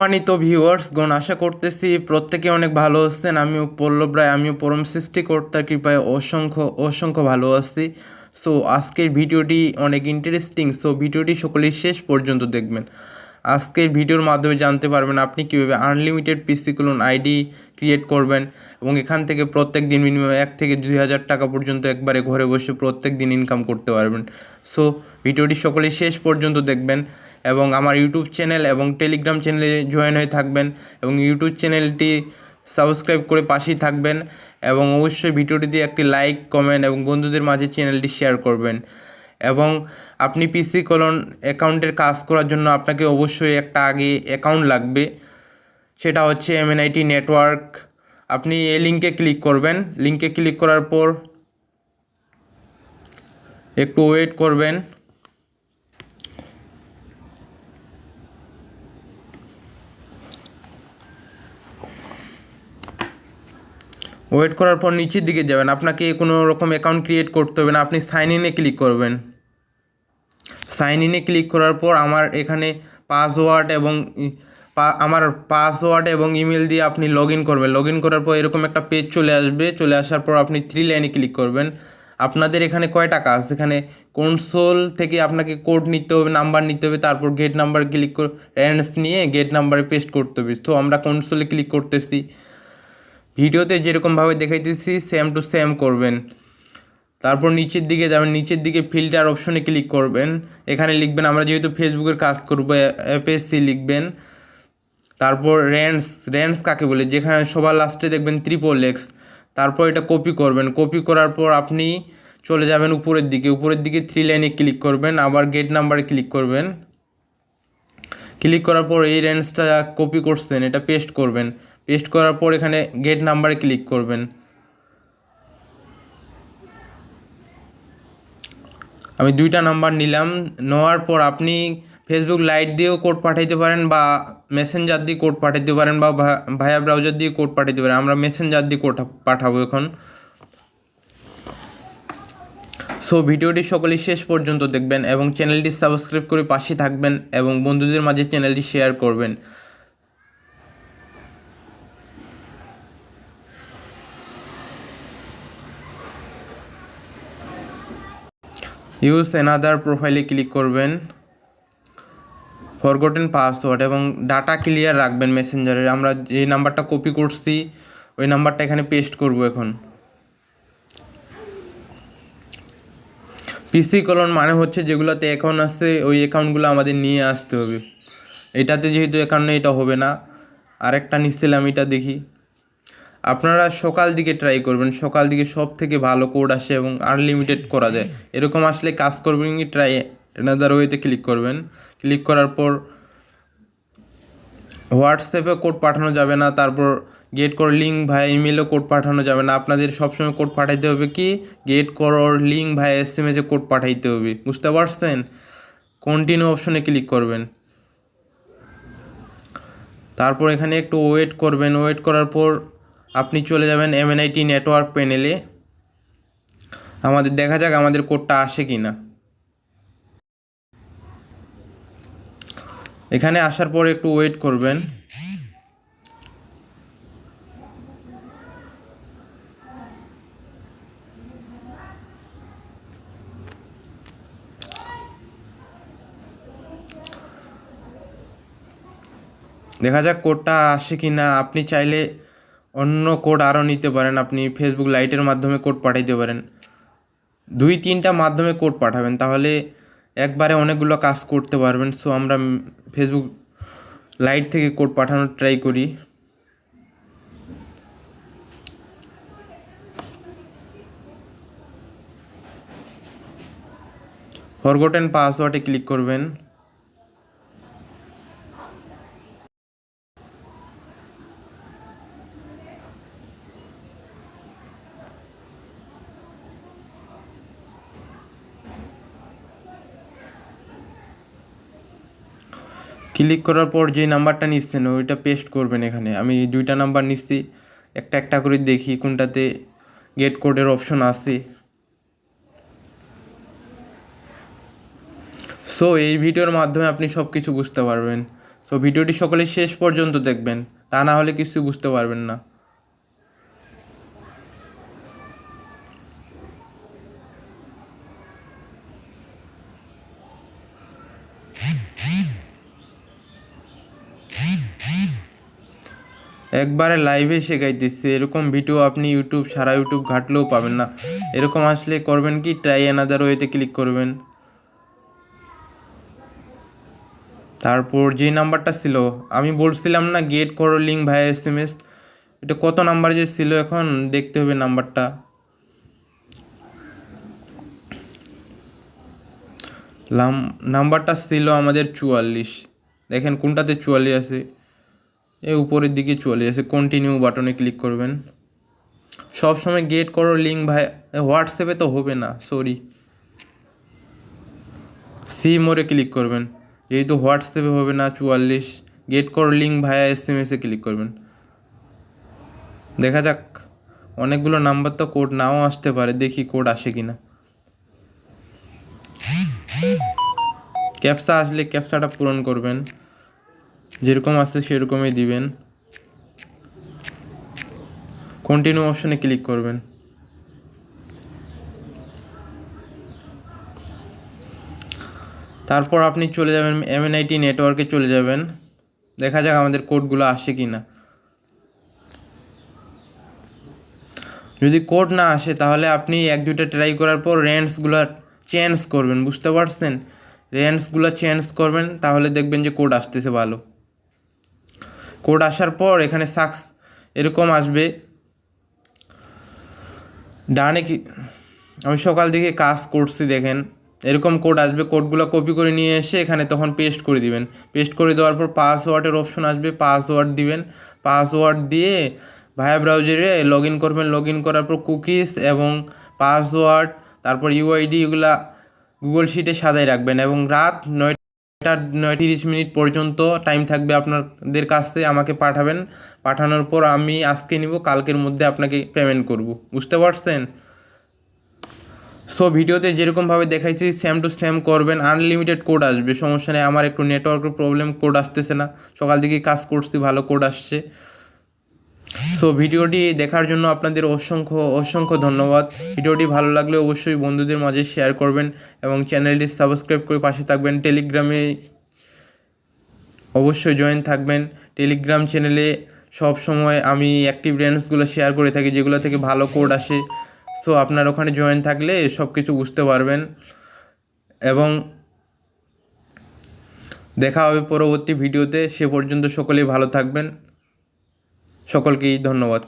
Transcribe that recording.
সম্মানিত ভিউয়ার্সগণ, আশা করতেছি প্রত্যেকে অনেক ভালো আছেন। আমিও পল্লব রায়, আমিও পরম সৃষ্টিকর্তার কৃপায় অসংখ্য অসংখ্য ভালো আছি। সো আজকের ভিডিওটি অনেক ইন্টারেস্টিং। সো ভিডিওটি সকলেই শেষ পর্যন্ত দেখবেন। আজকের ভিডিওর মাধ্যমে জানতে পারবেন আপনি কীভাবে আনলিমিটেড পিসি ক্লোন আইডি ক্রিয়েট করবেন এবং এখান থেকে প্রত্যেক দিন মিনিমাম 1 থেকে 2 হাজার টাকা পর্যন্ত একবারে ঘরে বসে প্রত্যেক দিন ইনকাম করতে পারবেন। সো ভিডিওটি সকলেই শেষ পর্যন্ত দেখবেন এবং আমার ইউটিউব চ্যানেল এবং টেলিগ্রাম চ্যানেলে জয়েন হয়ে থাকবেন এবং ইউটিউব চ্যানেলটি সাবস্ক্রাইব করে পাশেই থাকবেন এবং অবশ্যই ভিডিওটি দিয়ে একটি লাইক, কমেন্ট এবং বন্ধুদের মাঝে চ্যানেলটি শেয়ার করবেন। এবং আপনি পিসি ক্লোন অ্যাকাউন্টের কাজ করার জন্য আপনাকে অবশ্যই একটা আগে অ্যাকাউন্ট লাগবে, সেটা হচ্ছে MNIT নেটওয়ার্ক। আপনি এই লিঙ্কে ক্লিক করবেন। লিঙ্কে ক্লিক করার পর একটু ওয়েট করবেন। ওয়েট করার পর নিচের দিকে যাবেন। আপনাকে কোনো রকম অ্যাকাউন্ট ক্রিয়েট করতে হবে না, আপনি সাইন ইনে ক্লিক করবেন। সাইন ইনে ক্লিক করার পর আমার এখানে পাসওয়ার্ড এবং ইমেল দিয়ে আপনি লগ ইন করবেন। লগ ইন করার পর এরকম একটা পেজ চলে আসবে। চলে আসার পর আপনি 3 লাইনে ক্লিক করবেন। আপনাদের এখানে কয়টা কাজ, এখানে কনসোল থেকে আপনাকে কোড নিতে হবে, নাম্বার নিতে হবে, তারপর গেট নাম্বার ক্লিক করে র্যান্ডস নিয়ে গেট নাম্বারে পেস্ট করতে হবে। তো আমরা কনসোলে ক্লিক করতেছি। ভিডিওতে যেরকমভাবে দেখাইতেছি সেম টু সেম করবেন। তারপর নিচের দিকে যাবেন, নিচের দিকে ফিল্টার অপশনে ক্লিক করবেন। এখানে লিখবেন, আমরা যেহেতু ফেসবুকের কাজ করব, FSC লিখবেন। তারপর র্যান্ডস কাকে বলে, যেখানে সবার লাস্টে দেখবেন XXX। তারপর এটা কপি করবেন। কপি করার পর আপনি চলে যাবেন উপরের দিকে 3 লাইনে ক্লিক করবেন, আবার গেট নাম্বারে ক্লিক করবেন। ক্লিক করার পর এই র্যান্ডসটা কপি করছেন এটা পেস্ট করবেন। পেস্ট করার পর এখানে গেট নাম্বারে ক্লিক করবেন। আমি 2টা নাম্বার নিলাম। নেওয়ার পর আপনি ফেসবুক লাইট দিয়েও কোড পাঠাইতে পারেন বা মেসেঞ্জার দিয়ে কোড পাঠাইতে পারেন বা ভায়া ব্রাউজার দিয়ে কোড পাঠাইতে পারেন। আমরা মেসেঞ্জার দিয়ে কোড পাঠাবো এখন। সো ভিডিওটি সকলেই শেষ পর্যন্ত দেখবেন এবং চ্যানেলটি সাবস্ক্রাইব করে পাশে থাকবেন এবং বন্ধুদের মাঝে চ্যানেলটি শেয়ার করবেন। ইউজ অ্যানাদার প্রোফাইলে ক্লিক করবেন। ফরগটেন পাসওয়ার্ড এবং ডাটা ক্লিয়ার রাখবেন মেসেঞ্জারের। আমরা যে নাম্বারটা কপি করছি ওই নাম্বারটা এখানে পেস্ট করব। এখন পিসি ক্লোন মানে হচ্ছে যেগুলোতে অ্যাকাউন্ট আছে ওই অ্যাকাউন্টগুলো আমাদের নিয়ে আসতে হবে। এটাতে যেহেতু অ্যাকাউন্ট নেই এটা হবে না। আরেকটা নিচ্ছিলাম, এটা দেখি। আপনারা সকাল দিকে ট্রাই করবেন, সকাল দিকে সব থেকে ভালো কোড আসে এবং আনলিমিটেড করা যায়। এরকম আসলে কাজ করবেন কি, ট্রাই অ্যানাদার ওয়েতে ক্লিক করবেন। ক্লিক করার পর হোয়াটসঅ্যাপে কোড পাঠানো যাবে না, তারপর গেট কর লিঙ্ক ভায়া ইমেলও কোড পাঠানো যাবে না। আপনাদের সবসময় কোড পাঠাইতে হবে কি, গেট করর লিঙ্ক ভায়া SMS-এ কোড পাঠাইতে হবে। বুঝতে পারছেন? কন্টিনিউ অপশনে ক্লিক করবেন। তারপর এখানে একটু ওয়েট করবেন। ওয়েট করার পর আপনি চলে যাবেন MNIT নেটওয়ার্ক প্যানেলে। আমাদের দেখা যাক আমাদের কোডটা আসে কি না। এখানে আসার পর একটু ওয়েট করবেন। দেখা যাক কোডটা আসে কি না। আপনি চাইলে অন্য কোড আরও নিতে পারেন। আপনি ফেসবুক লাইটের মাধ্যমে কোড পাঠাইতে পারেন। 2-3টা মাধ্যমে কোড পাঠাবেন, তাহলে একবারে অনেকগুলো কাজ করতে পারবেন। সো আমরা ফেসবুক লাইট থেকে কোড পাঠানোর ট্রাই করি। ফরগটেন পাসওয়ার্ডে ক্লিক করবেন। ক্লিক করার পর যে নাম্বারটা নিচ্ছেন ওইটা পেস্ট করবেন এখানে। আমি 2টা নাম্বার নিচ্ছি, একটা একটা করে দেখি কোনটাতে গেট কোডের অপশন আছে। সো এই ভিডিওর মাধ্যমে আপনি সব কিছু বুঝতে পারবেন। সো তো ভিডিওটি সকলে শেষ পর্যন্ত দেখবেন, তা না হলে কিছু বুঝতে পারবেন না। একবারে লাইভে শেখাইতেছি, এরকম ভিডিও আপনি সারা ইউটিউব ঘাটলেও পাবেন না। এরকম আসলে করবেন কি, ট্রাই অ্যানাদার ওয়েতে ক্লিক করবেন। তারপর যে নাম্বারটা ছিল আমি বলছিলাম না গেট করো লিঙ্ক ভায়া SMS, এটা কত নাম্বার যে ছিল এখন দেখতে হবে নাম্বারটা। নাম্বারটা ছিল আমাদের 44। দেখেন কোনটাতে 44 আছে, উপরের দিকে 44 আছে। কন্টিনিউ বাটনে ক্লিক করবেন। সব সময় গেট করো লিঙ্ক ভাই হোয়াটসঅ্যাপে তো হবে না, সরি, সি মোরে ক্লিক করবেন। যেহেতু হোয়াটসঅ্যাপে হবে না 44, গেট করো লিঙ্ক ভায়া SMS-এ ক্লিক করবেন। দেখা যাক, অনেকগুলো নাম্বার তো কোড নাও আসতে পারে, দেখি কোড আসে কিনা। ক্যাপচা আসলে ক্যাপচাটা পূরণ করবেন, যেরকম আছে সেরকমই দিবেন। কন্টিনিউ অপশনে ক্লিক করবেন। তারপর আপনি চলে যাবেন MNIT নেটওয়ার্কে চলে যাবেন। দেখা যাক আমাদের কোডগুলো আসে কি না। যদি কোড না আসে তাহলে আপনি 1-2টা ট্রাই করার পর রেন্টসগুলো চেঞ্জ করবেন, বুঝতে পারছেন? রেন্টসগুলো চেঞ্জ করবেন, তাহলে দেখবেন যে কোড আসতেছে ভালো। কোড আসার পর এখানে এরকম আসবে ডানে কি, আমি সকাল থেকে কাজ করছি, দেখেন এরকম কোড আসবে। কোডগুলো কপি করে নিয়ে এসে এখানে তখন পেস্ট করে দিবেন। পেস্ট করে দেওয়ার পর পাসওয়ার্ডের অপশন আসবে, পাসওয়ার্ড দিবেন। পাসওয়ার্ড দিয়ে ভায়া ব্রাউজারে লগ ইন করবেন। লগ ইন করার পর কুকিজ এবং পাসওয়ার্ড, তারপর UID এগুলা গুগল শিটে সাজাই রাখবেন এবং রাত 9:30 পর্যন্ত টাইম থাকবে আপনাদের কাছে, আমাকে পাঠাবেন। পাঠানোর পর আমি আজকে নিব, কালকের মধ্যে আপনাকে পেমেন্ট করব, বুঝতে পারছেন? সো ভিডিওতে যেরকমভাবে দেখাইছি সেম টু সেম করবেন। আনলিমিটেড কোড আসবে, সমস্যা নেই। আমার একটু নেটওয়ার্কের প্রবলেম, কোড আসতেছে না। সকাল থেকে কাজ করছি, ভালো কোড আসছে। সো ভিডিওটি দেখার জন্য আপনাদের অসংখ্য ধন্যবাদ। ভিডিওটি ভালো লাগলে অবশ্যই বন্ধুদের মাঝে শেয়ার করবেন এবং চ্যানেলটি সাবস্ক্রাইব করে পাশে থাকবেন। টেলিগ্রামে অবশ্যই জয়েন থাকবেন। টেলিগ্রাম চ্যানেলে সব সময় আমি অ্যাক্টিভ রেন্টসগুলো শেয়ার করে থাকি, যেগুলো থেকে ভালো কোড আসে। সো আপনার ওখানে জয়েন থাকলে সব কিছু বুঝতে পারবেন এবং দেখা হবে পরবর্তী ভিডিওতে। সে পর্যন্ত সকলেই ভালো থাকবেন। সকলকেই ধন্যবাদ।